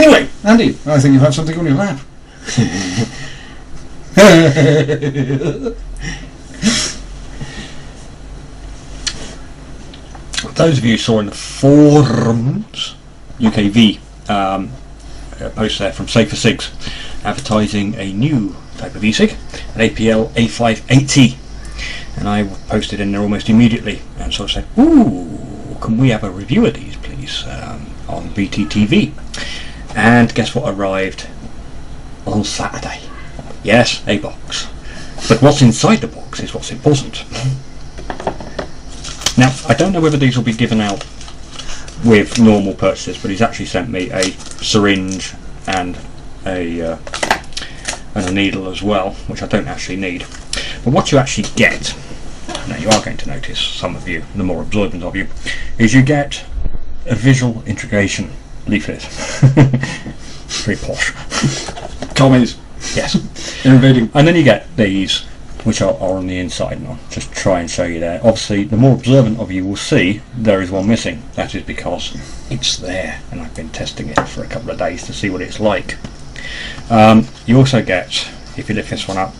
Anyway, Andy, I think you have something on your lap. Those of you saw in the forums, UKV post there from Safer Sigs advertising a new type of e-cig, an APL A580, and I posted in there almost immediately and sort of said, ooh, can we have a review of these please on BTTV? And guess what arrived on Saturday? Yes, a box. But what's inside the box is what's important. Now, I don't know whether these will be given out with normal purchases, but he's actually sent me a syringe and a needle as well, which I don't actually need. But what you actually get, now you are going to notice, some of you, the more observant of you, is you get a visual integration leaflet. Very posh. Commies. Yes. Invading. And then you get these, which are on the inside, and I'll just try and show you there. Obviously, the more observant of you will see there is one missing. That is because it's there, and I've been testing it for a couple of days to see what it's like. You also get, if you lift this one up,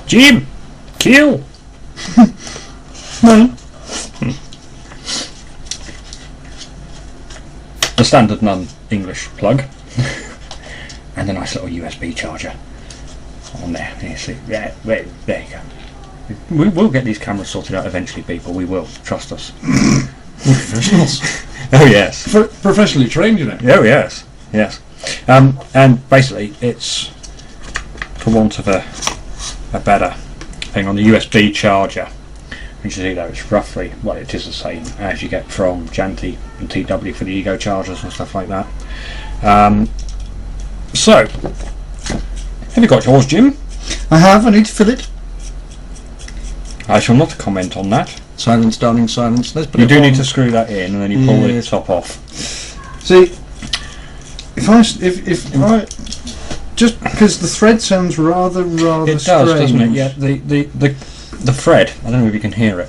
Jim, kill. No. The standard non-English plug, and a nice little USB charger on there. You see, there you go. We will get these cameras sorted out eventually, people. We will, trust us. We're professionals. Oh yes. Professionally trained, you know. Oh yes, yes. And basically, it's, for want of a better thing, on the USB charger. You can see that it's roughly, well, it is the same as you get from Janty and TW for the Ego chargers and stuff like that. So, have you got yours, Jim? I have. I need to fill it. I shall not comment on that. Silence, darling, silence. Let's put You it do on. need to screw that in, and then you pull the Yes. top off. See, if I just because the thread sounds rather It does, strange. doesn't it? Yeah. The thread. I don't know if you can hear it.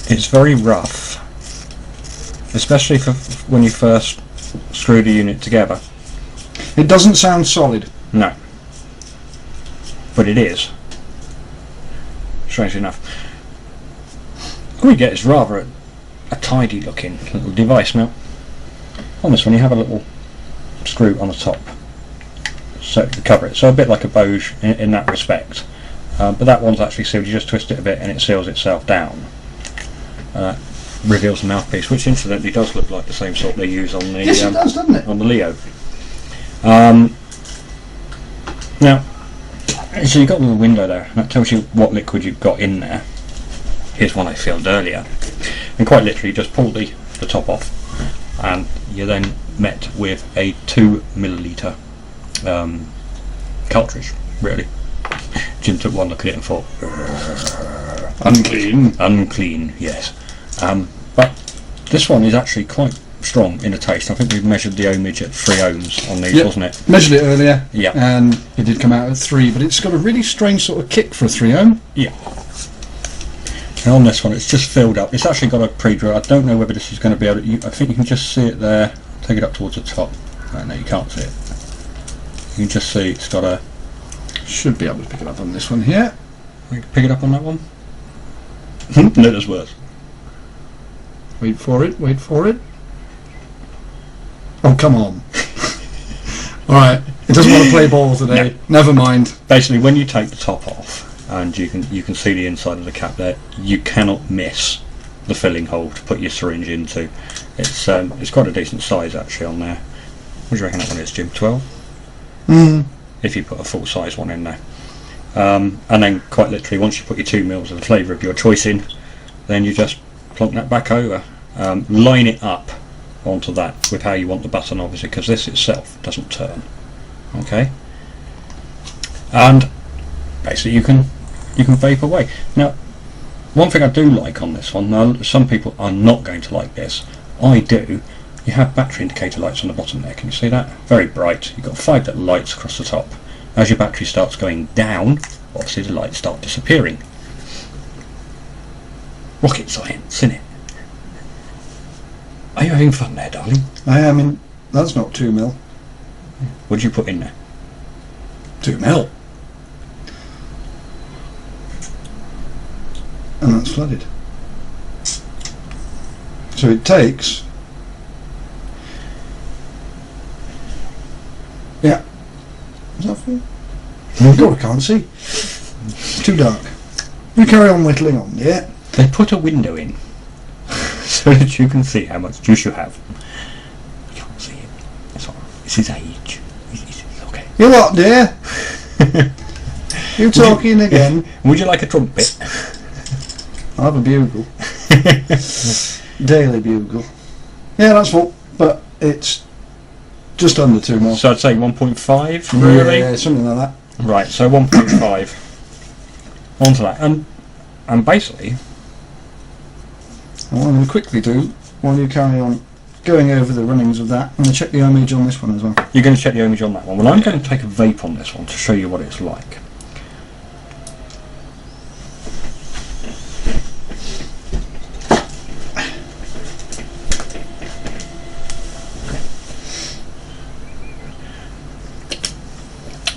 It's very rough, especially for when you first screw the unit together. It doesn't sound solid. No, but it is. Strangely enough, what we get is rather a tidy looking little device. Now, on this one you have a little screw on the top so to cover it, so a bit like a Bose in that respect, but that one's actually sealed. You just twist it a bit and it seals itself down. Reveals the mouthpiece, which incidentally does look like the same sort they use on the Yes, it does, doesn't it? on the Leo. Now, so you've got a little window there, and that tells you what liquid you've got in there. Here's one I filled earlier, and quite literally just pull the top off, and you're then met with a 2 milliliter cartridge. Really, Jim took one look at it and thought, Unclean. unclean, yes. But this one is actually quite strong in the taste. I think we've measured the ohmage at 3 ohms on these, Yep. wasn't it? Measured it earlier. Yeah. And it did come out at 3, but it's got a really strange sort of kick for a 3 ohm. Yeah. And on this one, it's just filled up. It's actually got a pre-drill. I don't know whether this is going to be able to. I think you can just see it there. Take it up towards the top. No, you can't see it. You can just see it's got a. Should be able to pick it up on this one here. We can pick it up on that one. No, there's worse. Wait for it, wait for it. Oh, come on. Alright, it doesn't want to play ball today. No. Never mind. Basically, when you take the top off and you can see the inside of the cap there, you cannot miss the filling hole to put your syringe into. It's quite a decent size actually on there. What do you reckon that one is, Jim? 12? If you put a full size one in there. And then quite literally, once you put your 2 mils of the flavour of your choice in, then you just plonk that back over. Line it up onto that with how you want the button, obviously, because this itself doesn't turn. Okay, and basically you can vape away. Now, one thing I do like on this one, now some people are not going to like this, I do. You have battery indicator lights on the bottom there. Can you see that? Very bright. You've got 5 little lights across the top. As your battery starts going down, obviously the lights start disappearing. Rocket science, innit? Are you having fun there, darling? I am in. That's not 2 mil. What did you put in there? 2 mil. And that's flooded. So it takes. Yeah. Is that full? God, I can't see. It's too dark. We carry on whittling on, yeah? They put a window in so that you can see how much juice you have. You can't see it. It's all right. It's his age. It's okay. You what, dear? You talking again? Would you like a trumpet? I'll have a bugle. Daily bugle. Yeah, that's full, but it's just under 2 mil. So I'd say 1.5, really? Yeah, something like that. Right, so 1.5 onto that. And basically, What I'm going to quickly do, while you carry on going over the runnings of that, I'm going to check the ohmage on this one as well. you're going to check the ohmage on that one. Well, I'm going to take a vape on this one to show you what it's like.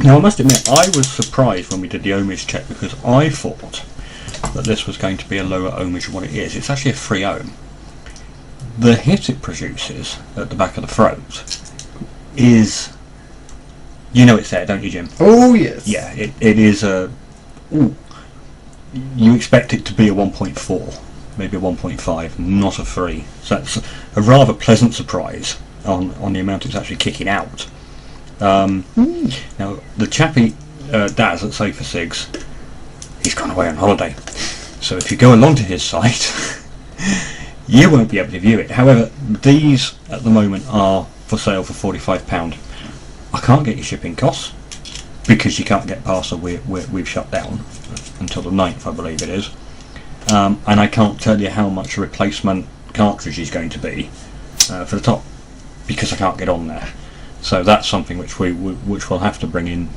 Now I must admit, I was surprised when we did the ohmage check because I thought that this was going to be a lower ohmage than what it is. It's actually a 3 ohm. The hit it produces at the back of the throat is, you know it's there, don't you, Jim? Oh yes. Yeah, it is a, ooh, you expect it to be a 1.4, maybe a 1.5, not a 3. So that's a rather pleasant surprise on the amount it's actually kicking out. Now the chappie Daz at Safer Sigs, he's gone away on holiday, so if you go along to his site you won't be able to view it. However, these at the moment are for sale for £45. I can't get your shipping costs because you can't get parcel. We've shut down until the 9th, I believe it is, and I can't tell you how much a replacement cartridge is going to be for the top because I can't get on there. So that's something which we'll have to bring in.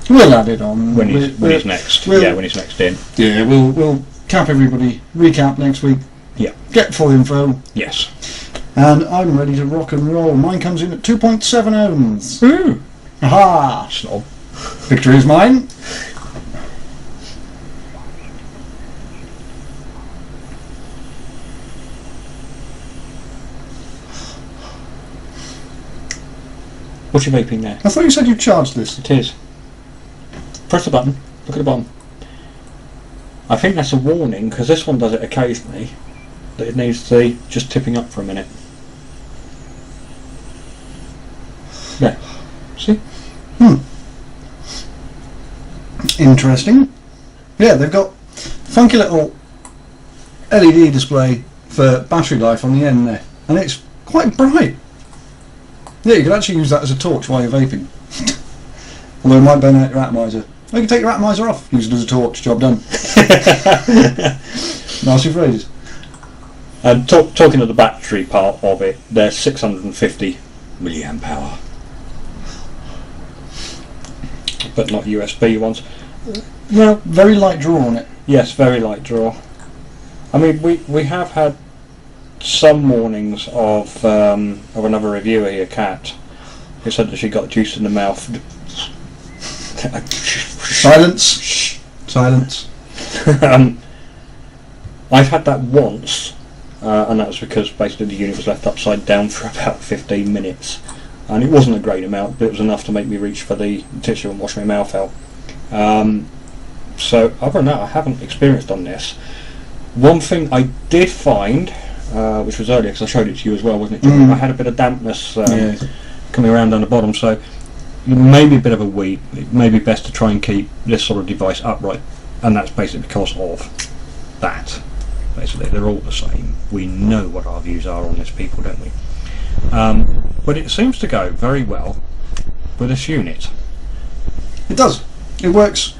We'll add it on when he's next. Yeah, when he's next in. Yeah, we'll cap everybody. Recap next week. Yeah. Get full info. Yes. And I'm ready to rock and roll. Mine comes in at 2.7 ohms. Ooh. Aha! Snob. Victory is mine. What's your vaping there? I thought you said you charged this. It is. Press the button. Look at the bottom. I think that's a warning because this one does it occasionally. That it needs to be just tipping up for a minute. There. See? Interesting. Yeah, they've got funky little LED display for battery life on the end there, and it's quite bright. Yeah, you could actually use that as a torch while you're vaping. Although it might burn out your atomizer. Or you can take your atomizer off, use it as a torch, job done. Nasty phrases. And talking of the battery part of it, they're 650 milliamp hour. But not USB ones. Well, very light draw on it. Yes, very light draw. I mean, we have had some mornings of another reviewer here, Kat, who said that she got juice in the mouth. Silence. Silence. I've had that once, and that was because basically the unit was left upside down for about 15 minutes, and it wasn't a great amount, but it was enough to make me reach for the tissue and wash my mouth out. So other than that, I haven't experienced on this. One thing I did find, which was earlier because I showed it to you as well, wasn't it, Jimmy? I had a bit of dampness coming around down the bottom, so maybe a bit of a wee. It may be best to try and keep this sort of device upright, and that's basically because of that. Basically, they're all the same. We know what our views are on this, people, don't we? But it seems to go very well with this unit. It does. It works.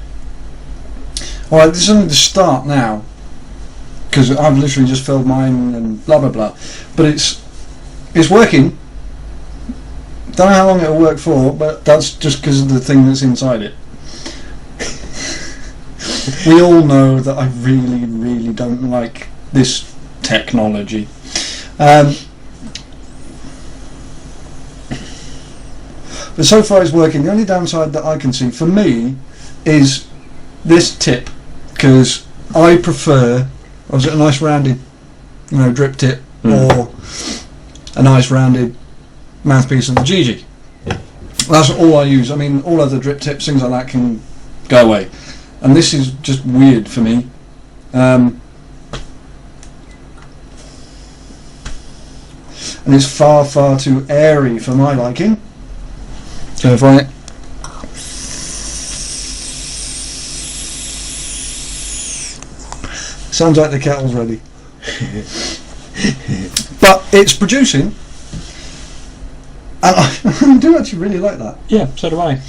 Alright, this is only the start now, because I've literally just filled mine and blah blah blah. But it's working. Don't know how long it'll work for, but that's just because of the thing that's inside it. We all know that I really, really don't like this technology. But so far it's working. The only downside that I can see for me is this tip, because I prefer, was it a nice rounded, drip tip, or a nice rounded mouthpiece of the GG. That's all I use. I mean, all other drip tips, things like that, can go away, and this is just weird for me. And it's far too airy for my liking. So if I sounds like the kettle's ready. But it's producing, and I do actually really like that. Yeah, so do I.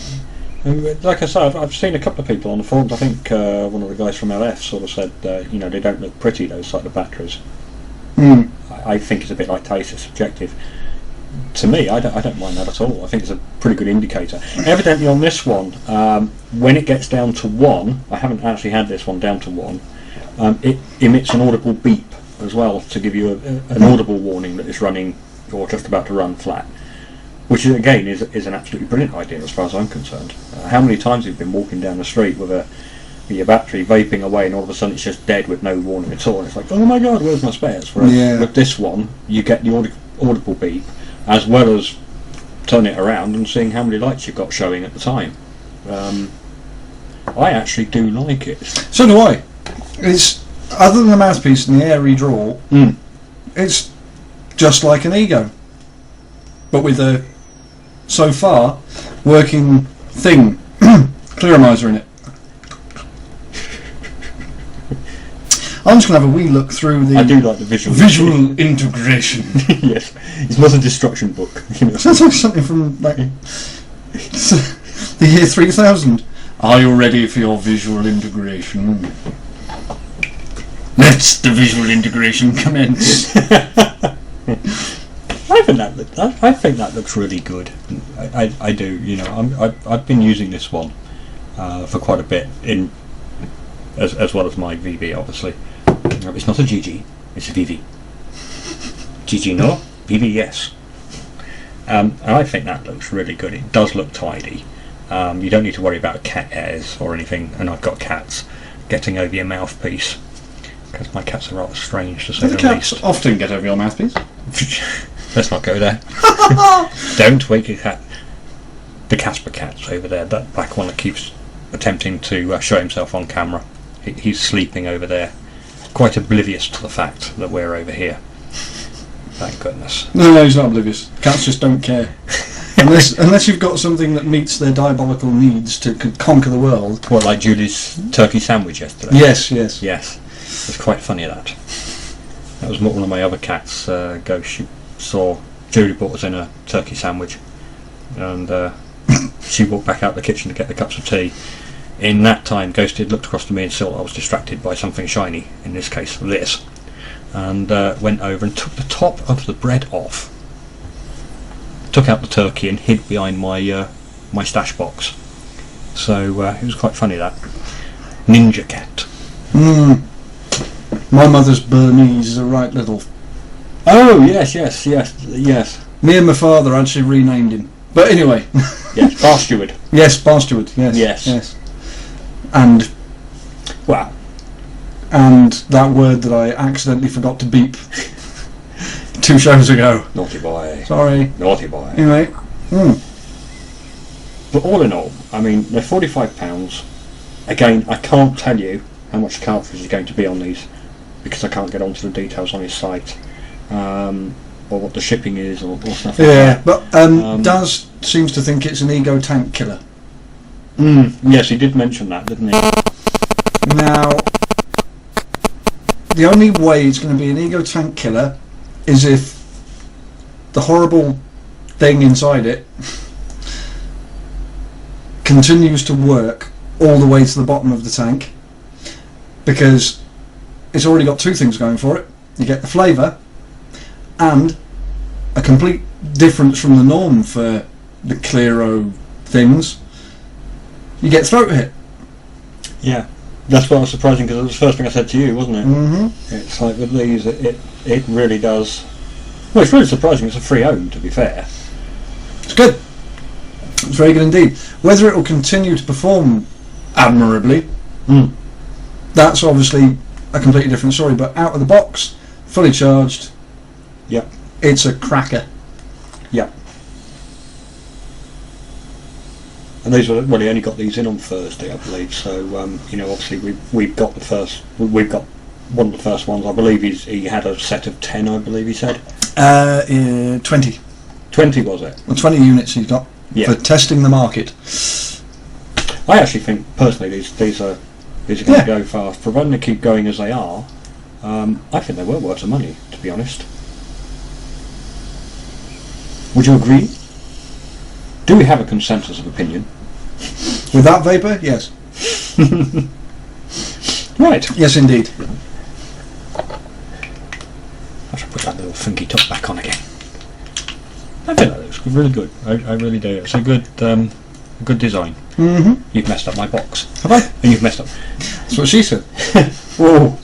And like I said, I've seen a couple of people on the forums. I think one of the guys from LF sort of said, they don't look pretty, those sort of batteries. I think it's a bit like taste, it's subjective. To me, I don't mind that at all. I think it's a pretty good indicator. Evidently on this one, when it gets down to 1, I haven't actually had this one down to 1, it emits an audible beep as well to give you an audible warning that it's running or just about to run flat. Which again is an absolutely brilliant idea as far as I'm concerned. How many times have you been walking down the street with your battery vaping away and all of a sudden it's just dead with no warning at all, and it's like, oh my god, where's my spares? Whereas with this one you get the audible beep as well as turning it around and seeing how many lights you've got showing at the time. I actually do like it. So do I. It's, other than the mouthpiece and the airy draw, it's just like an Ego, but with a, so far, working thing, clearomizer in it. I'm just going to have a wee look through the... I do like the visual integration. Yes, it's not a destruction book. Sounds like something from like the year 3000. Are you ready for your visual integration? Let's the visual integration commence. I think that looks really good. I do. I've been using this one for quite a bit as well as my VB, obviously. It's not a GG, it's a VV. GG no, VV yes. And I think that looks really good. It does look tidy. You don't need to worry about cat hairs or anything, and I've got cats getting over your mouthpiece, because my cats are rather strange to say the least. The cats often get over your mouthpiece. Let's not go there. Don't wake your cat. The Casper cat's over there, that black one that keeps attempting to show himself on camera. He's sleeping over there, quite oblivious to the fact that we're over here. Thank goodness. No, he's not oblivious. Cats just don't care. Unless you've got something that meets their diabolical needs to conquer the world. What, like Julie's turkey sandwich yesterday? Yes. Yes. It was quite funny, that. That was one of my other cats, Ghost. She saw Julie brought us in a turkey sandwich, and she walked back out the kitchen to get the cups of tea. In that time, Ghost had looked across to me and saw I was distracted by something shiny, in this case this, and went over and took the top of the bread off, took out the turkey and hid behind my my stash box. So it was quite funny, that. Ninja cat. My mother's Burmese is a right little... Oh, yes. Me and my father actually renamed him. But anyway. Yes, Bar Steward. Yes, Bar Steward, yes. And... Wow. And that word that I accidentally forgot to beep 2 shows ago. Naughty boy. Sorry. Naughty boy. Anyway. But all in all, I mean, they're £45. Again, I can't tell you how much the cartridge is going to be on these, because I can't get onto the details on his site, or what the shipping is, or stuff like that. But Daz seems to think it's an Ego tank killer. Yes, he did mention that, didn't he? Now, the only way it's going to be an Ego tank killer is if the horrible thing inside it continues to work all the way to the bottom of the tank, because it's already got 2 things going for it. You get the flavour and a complete difference from the norm for the Clearo things. You get throat hit. Yeah, that's what was surprising, because it was the first thing I said to you, wasn't it? It's like with these, it really does. Well, it's really surprising. It's a free own, to be fair. It's good. It's very good indeed. Whether it will continue to perform admirably, that's obviously a completely different story. But out of the box, fully charged, Yep. it's a cracker. Yep. And these were, well, he only got these in on Thursday, I believe. So you know, obviously we've got one of the first ones. I believe he had a set of 10. I believe he said 20. 20 was it? Well, 20 units he's got for testing the market. I actually think personally these are going to go fast, providing they keep going as they are. I think they were worth the money, to be honest. Would you agree? Do we have a consensus of opinion? With that vapor, yes. Right. Yes, indeed. I should put that little funky top back on again. I think that looks really good. I really do. It's a good design. You've messed up my box. Have I? And you've messed up. That's what she said. Whoa.